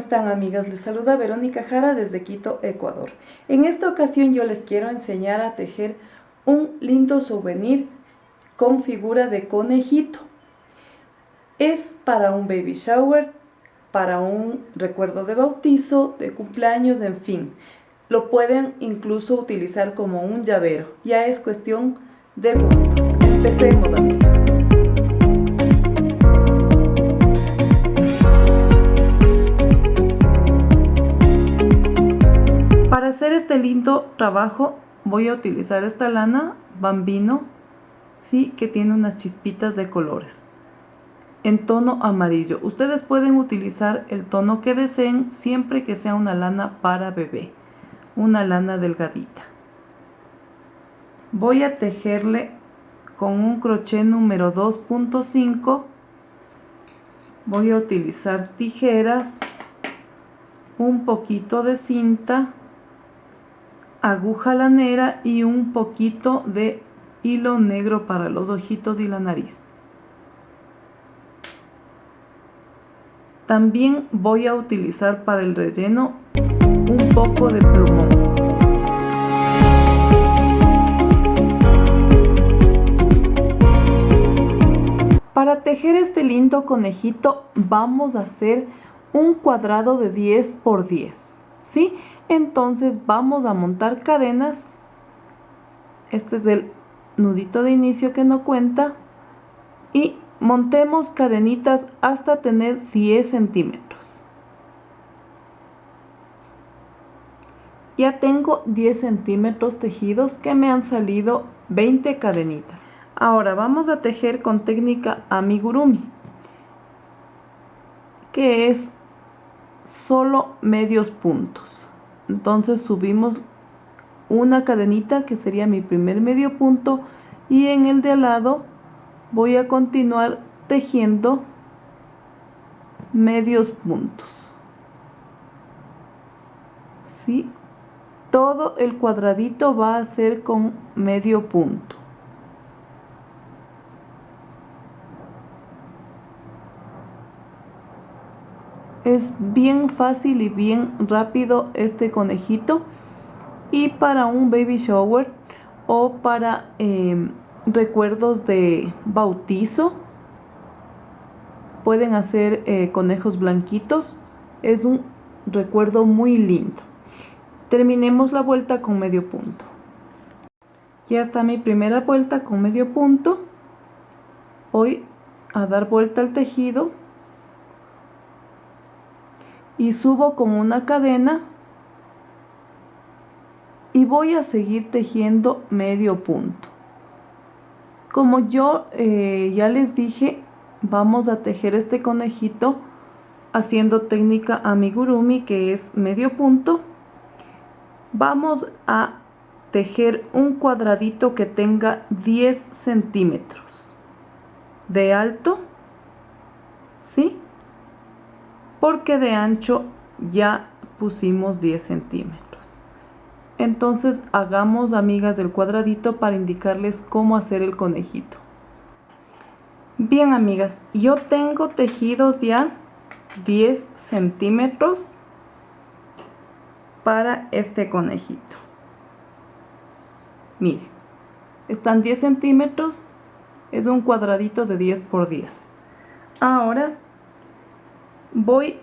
están, amigas? Les saluda Verónica Jara desde Quito, Ecuador. En esta ocasión yo les quiero enseñar a tejer un lindo souvenir con figura de conejito. Es para un baby shower, para un recuerdo de bautizo, de cumpleaños, en fin. Lo pueden incluso utilizar como un llavero. Ya es cuestión de gustos. Empecemos, amigas. Para hacer este lindo trabajo voy a utilizar esta lana Bambino, sí, que tiene unas chispitas de colores en tono amarillo. Ustedes pueden utilizar el tono que deseen siempre que sea una lana para bebé, una lana delgadita. Voy a tejerle con un crochet número 2.5. Voy a utilizar tijeras, un poquito de cinta, aguja lanera y un poquito de hilo negro para los ojitos y la nariz. También voy a utilizar para el relleno un poco de plumón. Para tejer este lindo conejito vamos a hacer un cuadrado de 10 por 10, ¿sí? Entonces vamos a montar cadenas. Este es el nudito de inicio que no cuenta. Y montemos cadenitas hasta tener 10 centímetros. Ya tengo 10 centímetros tejidos que me han salido 20 cadenitas. Ahora vamos a tejer con técnica amigurumi, que es solo medios puntos. Entonces subimos una cadenita que sería mi primer medio punto y en el de al lado voy a continuar tejiendo medios puntos, ¿sí? Todo el cuadradito va a ser con medio punto. Es bien fácil y bien rápido este conejito, y para un baby shower o para recuerdos de bautizo pueden hacer conejos blanquitos. Es un recuerdo muy lindo. Terminemos la vuelta con medio punto. Ya está mi primera vuelta con medio punto. Voy a dar vuelta al tejido y subo con una cadena y voy a seguir tejiendo medio punto. Como yo ya les dije, vamos a tejer este conejito haciendo técnica amigurumi, que es medio punto. Vamos a tejer un cuadradito que tenga 10 centímetros de alto, ¿sí? Porque de ancho ya pusimos 10 centímetros. Entonces hagamos, amigas, el cuadradito para indicarles cómo hacer el conejito. Bien, amigas, yo tengo tejidos ya 10 centímetros para este conejito. Miren, están 10 centímetros, es un cuadradito de 10 por 10. Ahora voy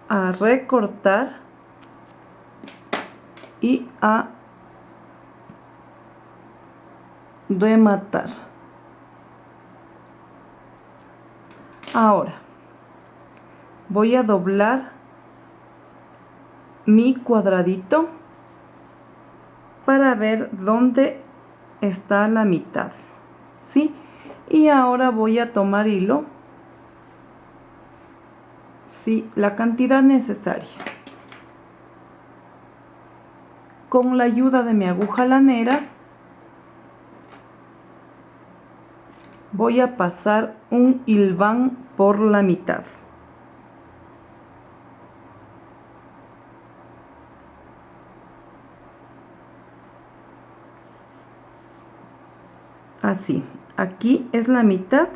a recortar y a rematar. Ahora voy a doblar mi cuadradito para ver dónde está la mitad, ¿sí? Y ahora voy a tomar hilo, sí, la cantidad necesaria. Con la ayuda de mi aguja lanera voy a pasar un hilván por la mitad. Así, aquí es la mitad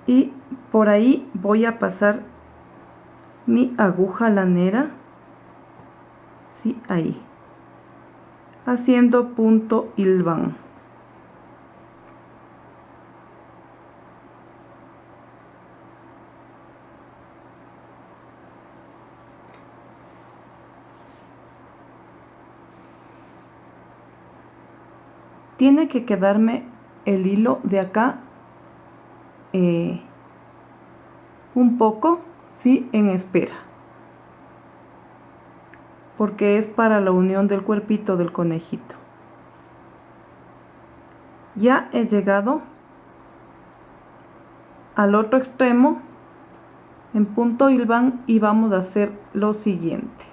y por ahí voy a pasar mi aguja lanera, sí, ahí, haciendo punto hilván. Tiene que quedarme el hilo de acá un poco, sí, en espera, porque es para la unión del cuerpito del conejito. Ya he llegado al otro extremo en punto hilván y vamos a hacer lo siguiente.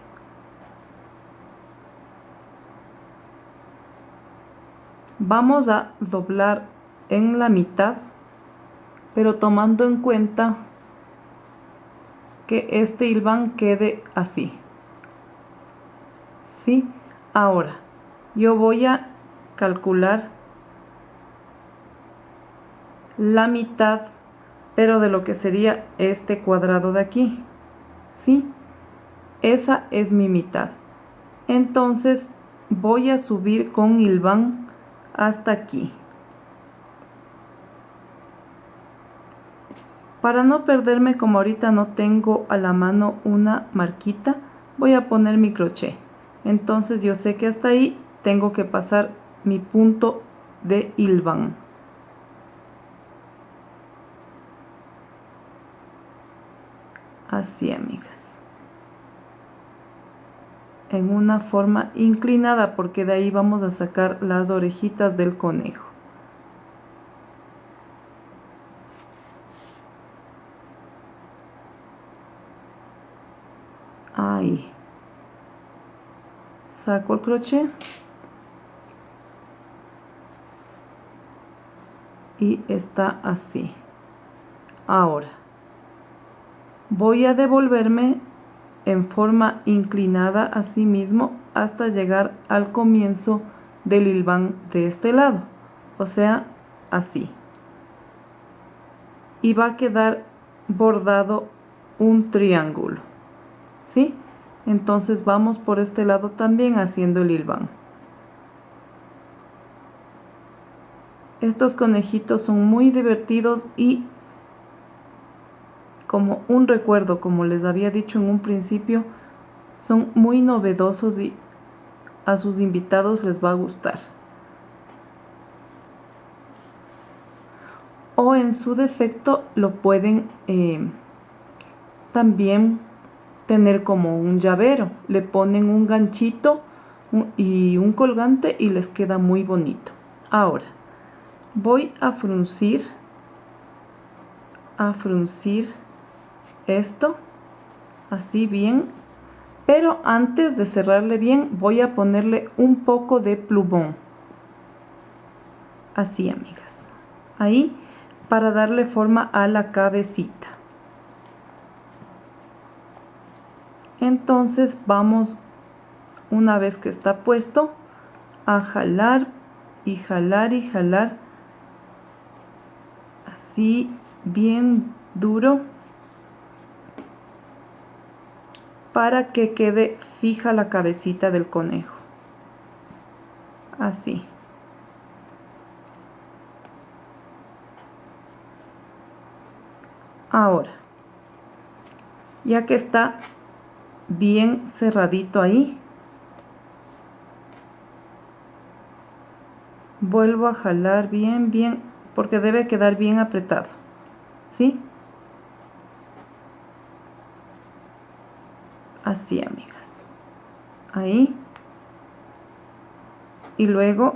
Vamos a doblar en la mitad, pero tomando en cuenta que este hilván quede así, ¿sí? Ahora yo voy a calcular la mitad, pero de lo que sería este cuadrado de aquí, ¿sí? Esa es mi mitad. Entonces voy a subir con hilván hasta aquí. Para no perderme, como ahorita no tengo a la mano una marquita, voy a poner mi crochet. Entonces yo sé que hasta ahí tengo que pasar mi punto de hilván. Así, amigas, en una forma inclinada, porque de ahí vamos a sacar las orejitas del conejo. Ahí saco el crochet y está así. Ahora voy a devolverme en forma inclinada así mismo hasta llegar al comienzo del hilván de este lado, o sea, así, y va a quedar bordado un triángulo, ¿sí? Entonces vamos por este lado también haciendo el hilván. Estos conejitos son muy divertidos y como un recuerdo, como les había dicho en un principio, son muy novedosos y a sus invitados les va a gustar. O en su defecto lo pueden también tener como un llavero. Le ponen un ganchito y un colgante y les queda muy bonito. Ahora voy a fruncir esto así bien, pero antes de cerrarle bien voy a ponerle un poco de plumón, así, amigas, ahí, para darle forma a la cabecita. Entonces vamos, una vez que está puesto, a jalar y jalar y jalar así bien duro para que quede fija la cabecita del conejo, así. Ahora, ya que está bien cerradito ahí, vuelvo a jalar bien, porque debe quedar bien apretado, ¿sí? Así, amigas, ahí. Y luego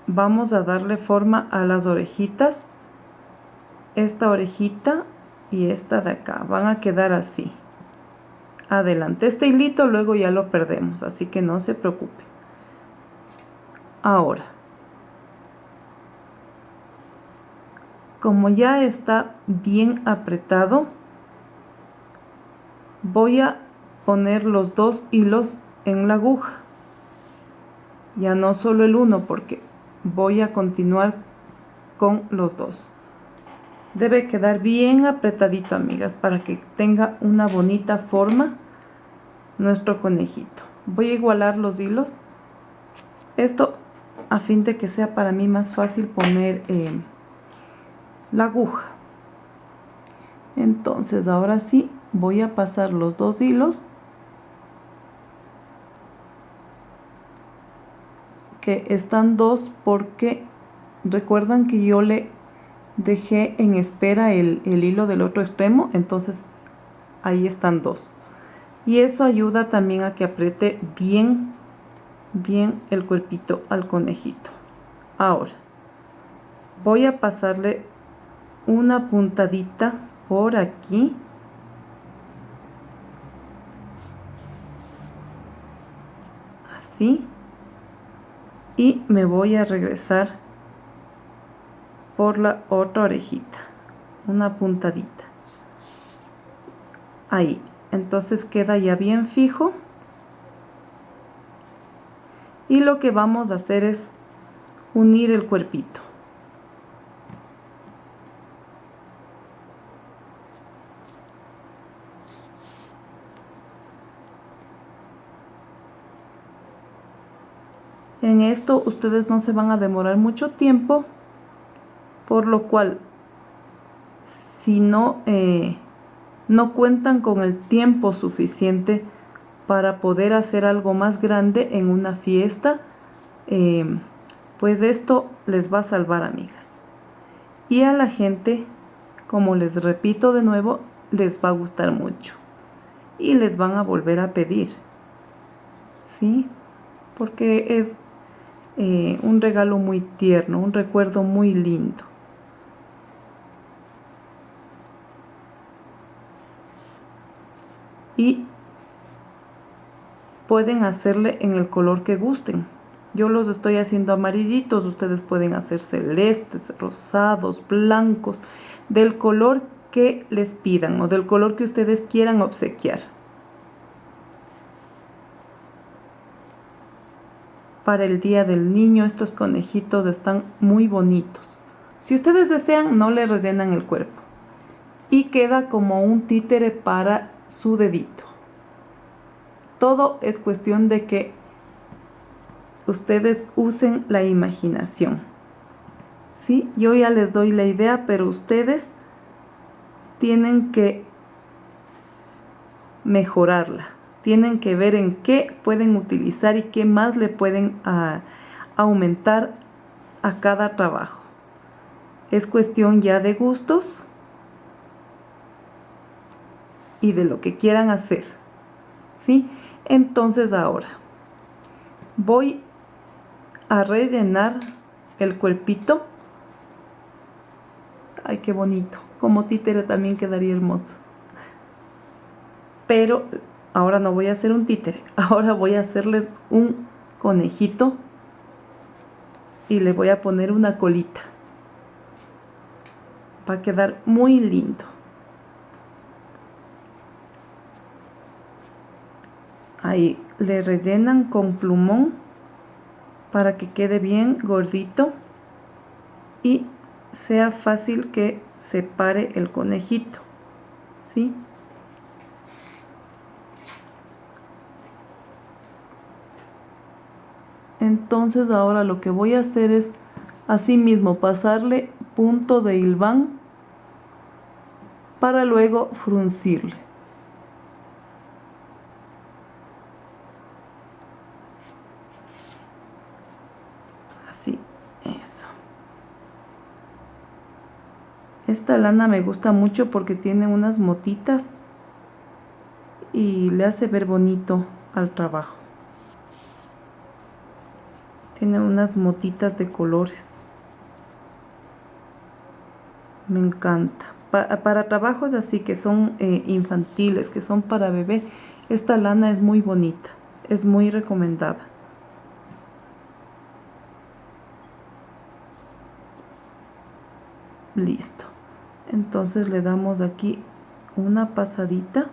vamos a darle forma a las orejitas. Esta orejita y esta de acá van a quedar así. Adelante, este hilito luego ya lo perdemos, así que no se preocupen. Ahora, como ya está bien apretado, voy a poner los dos hilos en la aguja, ya no solo el uno, porque voy a continuar con los dos. Debe quedar bien apretadito, amigas, para que tenga una bonita forma nuestro conejito. Voy a igualar los hilos. Esto a fin de que sea para mí más fácil poner la aguja. Entonces ahora sí voy a pasar los dos hilos que están dos, porque recuerdan que yo le dejé en espera el hilo del otro extremo, entonces ahí están dos, y eso ayuda también a que apriete bien el cuerpito al conejito. Ahora voy a pasarle una puntadita por aquí, así, y me voy a regresar por la otra orejita, una puntadita ahí. Entonces queda ya bien fijo, y lo que vamos a hacer es unir el cuerpito. En esto ustedes no se van a demorar mucho tiempo, por lo cual si no cuentan con el tiempo suficiente para poder hacer algo más grande en una fiesta, pues esto les va a salvar, amigas. Y a la gente, como les repito de nuevo, les va a gustar mucho y les van a volver a pedir, ¿sí? Porque es un regalo muy tierno, un recuerdo muy lindo. Y pueden hacerle en el color que gusten. Yo los estoy haciendo amarillitos, ustedes pueden hacer celestes, rosados, blancos, del color que les pidan o del color que ustedes quieran obsequiar. Para el Día del Niño estos conejitos están muy bonitos. Si ustedes desean, no le rellenan el cuerpo y queda como un títere para su dedito. Todo es cuestión de que ustedes usen la imaginación, ¿sí? Yo ya les doy la idea, pero ustedes tienen que mejorarla. Tienen que ver en qué pueden utilizar y qué más le pueden aumentar a cada trabajo. Es cuestión ya de gustos y de lo que quieran hacer, ¿sí? Entonces ahora voy a rellenar el cuerpito. Ay, qué bonito. Como títere también quedaría hermoso. Pero ahora no voy a hacer un títere. Ahora voy a hacerles un conejito y le voy a poner una colita. Va a quedar muy lindo. Ahí le rellenan con plumón para que quede bien gordito y sea fácil que se pare el conejito, ¿sí? Entonces ahora lo que voy a hacer es así mismo pasarle punto de hilván para luego fruncirle. Así, eso. Esta lana me gusta mucho porque tiene unas motitas y le hace ver bonito al trabajo. Tiene unas motitas de colores. Me encanta. Para trabajos así que son infantiles, que son para bebé, esta lana es muy bonita, es muy recomendada. Listo. Entonces le damos aquí una pasadita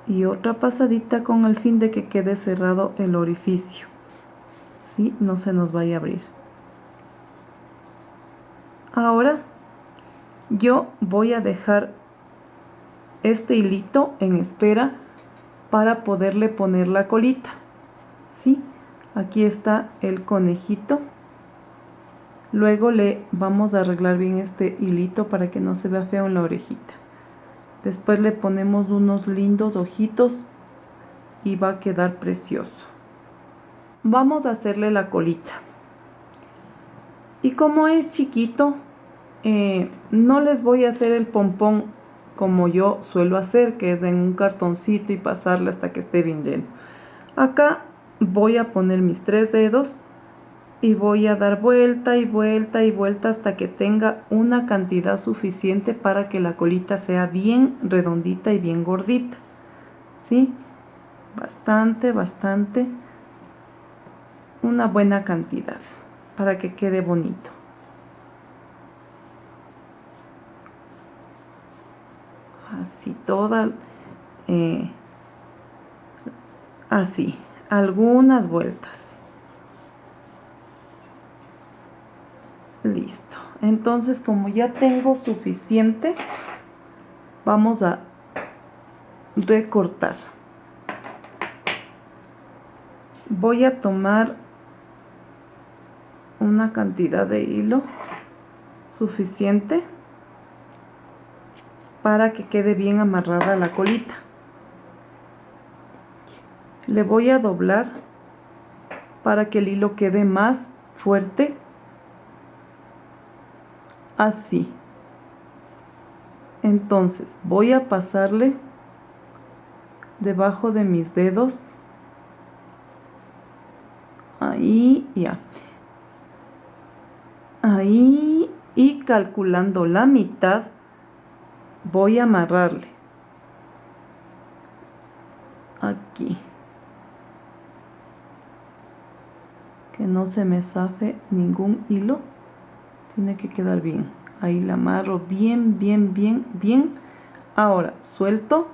y otra pasadita con el fin de que quede cerrado el orificio, ¿sí? No se nos vaya a abrir. Ahora yo voy a dejar este hilito en espera para poderle poner la colita. ¿Sí? Aquí está el conejito. Luego le vamos a arreglar bien este hilito para que no se vea feo en la orejita. Después le ponemos unos lindos ojitos y va a quedar precioso. Vamos a hacerle la colita. Y como es chiquito, no les voy a hacer el pompón como yo suelo hacer, que es en un cartoncito y pasarle hasta que esté bien lleno. Acá voy a poner mis 3 dedos y voy a dar vuelta y vuelta y vuelta hasta que tenga una cantidad suficiente para que la colita sea bien redondita y bien gordita. ¿Sí? Bastante, una buena cantidad para que quede bonito. Así toda, así, algunas vueltas. Listo. Entonces, como ya tengo suficiente, vamos a recortar. Voy a tomar una cantidad de hilo suficiente para que quede bien amarrada la colita. Le voy a doblar para que el hilo quede más fuerte. Así. Entonces voy a pasarle debajo de mis dedos. Ahí, ya. Ahí, y calculando la mitad, voy a amarrarle. Aquí. Que no se me zafe ningún hilo. Tiene que quedar bien. Ahí la amarro bien, bien, bien, bien. Ahora suelto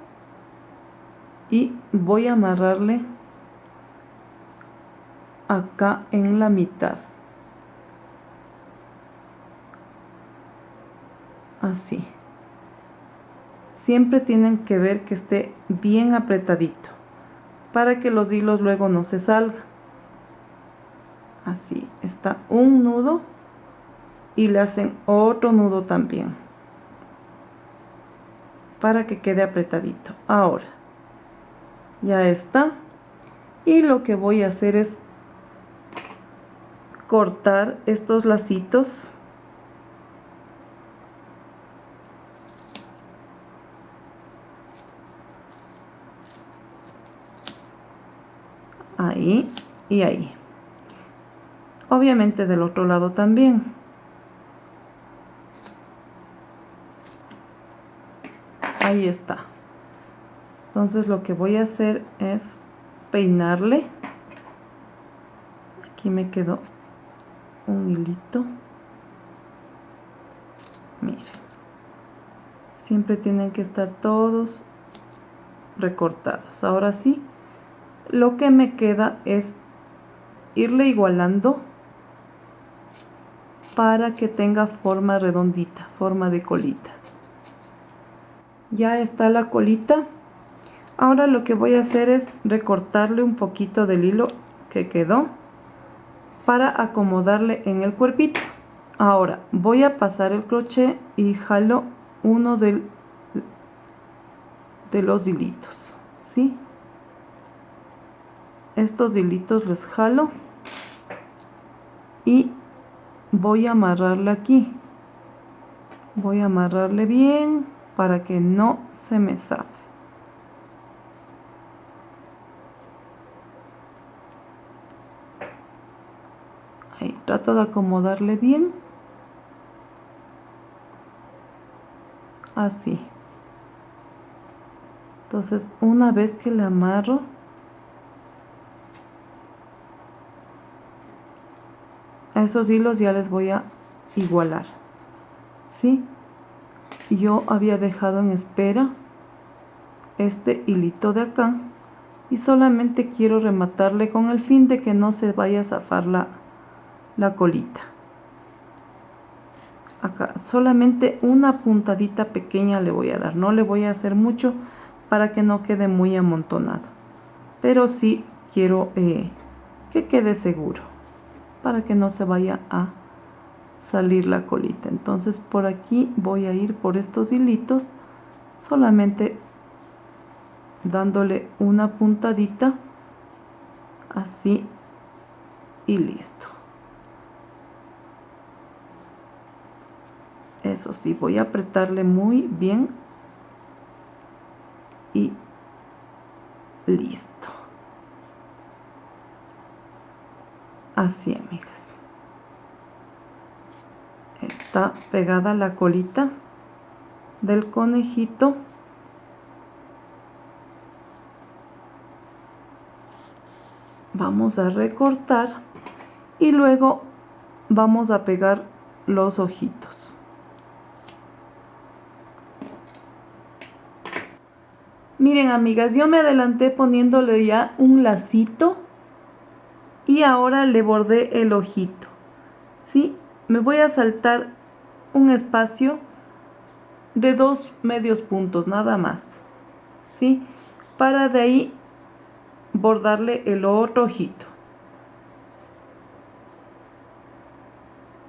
y voy a amarrarle acá en la mitad. Así. Siempre tienen que ver que esté bien apretadito para que los hilos luego no se salgan. Así. Está un nudo y le hacen otro nudo también para que quede apretadito. Ahora ya está, y lo que voy a hacer es cortar estos lacitos ahí y ahí, obviamente del otro lado también. Ahí está. Entonces lo que voy a hacer es peinarle. Aquí me quedó un hilito. Miren, siempre tienen que estar todos recortados. Ahora sí, lo que me queda es irle igualando para que tenga forma redondita, forma de colita. Ya está la colita. Ahora lo que voy a hacer es recortarle un poquito del hilo que quedó para acomodarle en el cuerpito. Ahora voy a pasar el crochet y jalo uno de los hilitos, ¿sí? Estos hilitos los jalo y voy a amarrarle aquí. Voy a amarrarle bien para que no se me zafe. Ahí trato de acomodarle bien. Así. Entonces, una vez que le amarro, a esos hilos ya les voy a igualar, ¿sí? Yo había dejado en espera este hilito de acá y solamente quiero rematarle con el fin de que no se vaya a zafar la colita. acá, solamente una puntadita pequeña le voy a dar, no le voy a hacer mucho para que no quede muy amontonado, pero sí quiero que quede seguro para que no se vaya a salir la colita. Entonces por aquí voy a ir por estos hilitos, solamente dándole una puntadita así y listo. Eso sí, voy a apretarle muy bien y listo. Así, amigas, está pegada la colita del conejito. Vamos a recortar y luego vamos a pegar los ojitos. Miren, amigas, yo me adelanté poniéndole ya un lacito y ahora le bordé el ojito. ¿Sí? Me voy a saltar un espacio de 2 medios puntos nada más, ¿sí? Para de ahí bordarle el otro ojito.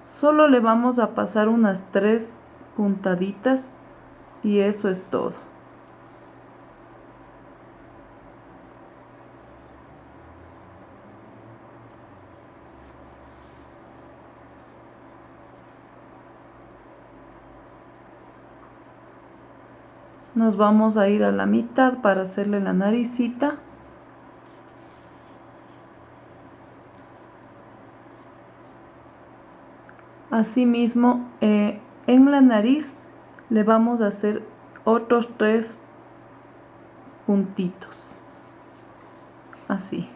Solo le vamos a pasar unas 3 puntaditas y eso es todo. Nos vamos a ir a la mitad para hacerle la naricita. Asimismo, en la nariz le vamos a hacer otros 3 puntitos. Así.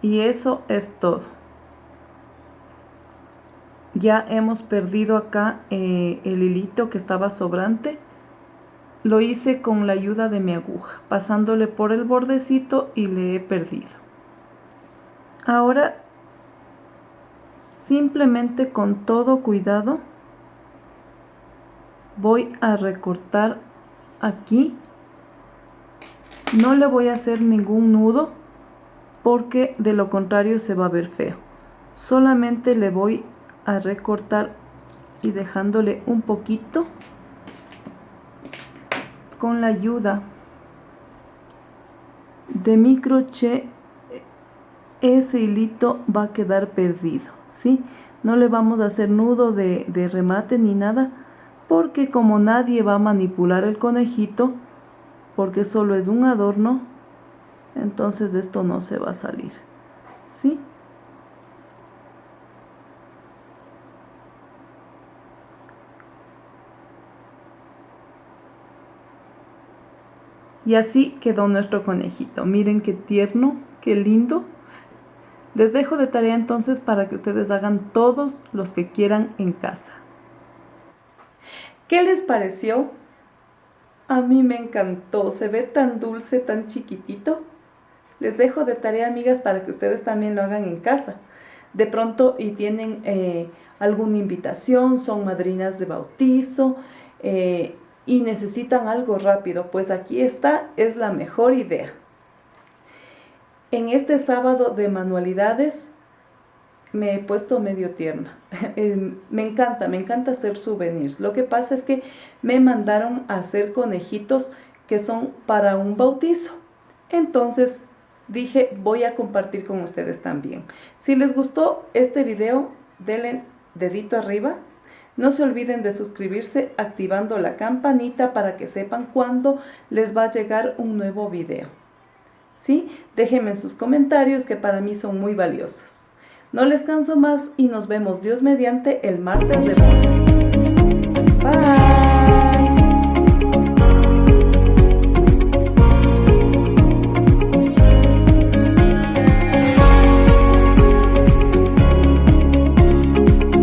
Y eso es todo. Ya hemos perdido acá el hilito que estaba sobrante. Lo hice con la ayuda de mi aguja, pasándole por el bordecito y le he perdido. Ahora, simplemente con todo cuidado, voy a recortar aquí. No le voy a hacer ningún nudo, porque de lo contrario se va a ver feo. Solamente le voy a recortar y dejándole un poquito con la ayuda de mi crochet. Ese hilito va a quedar perdido, ¿sí? No le vamos a hacer nudo de remate ni nada, porque como nadie va a manipular el conejito, porque solo es un adorno, entonces de esto no se va a salir, ¿sí? Y así quedó nuestro conejito. Miren qué tierno, qué lindo. Les dejo de tarea entonces para que ustedes hagan todos los que quieran en casa. ¿Qué les pareció? A mí me encantó. Se ve tan dulce, tan chiquitito. Les dejo de tarea, amigas, para que ustedes también lo hagan en casa. De pronto y tienen alguna invitación, son madrinas de bautizo y necesitan algo rápido, pues aquí está, es la mejor idea. En este sábado de manualidades me he puesto medio tierna. Me encanta hacer souvenirs. Lo que pasa es que me mandaron a hacer conejitos que son para un bautizo. Entonces dije, voy a compartir con ustedes también. Si les gustó este video, denle dedito arriba. No se olviden de suscribirse activando la campanita para que sepan cuándo les va a llegar un nuevo video. ¿Sí? Déjenme en sus comentarios que para mí son muy valiosos. No les canso más y nos vemos Dios mediante el martes de moda. Bye.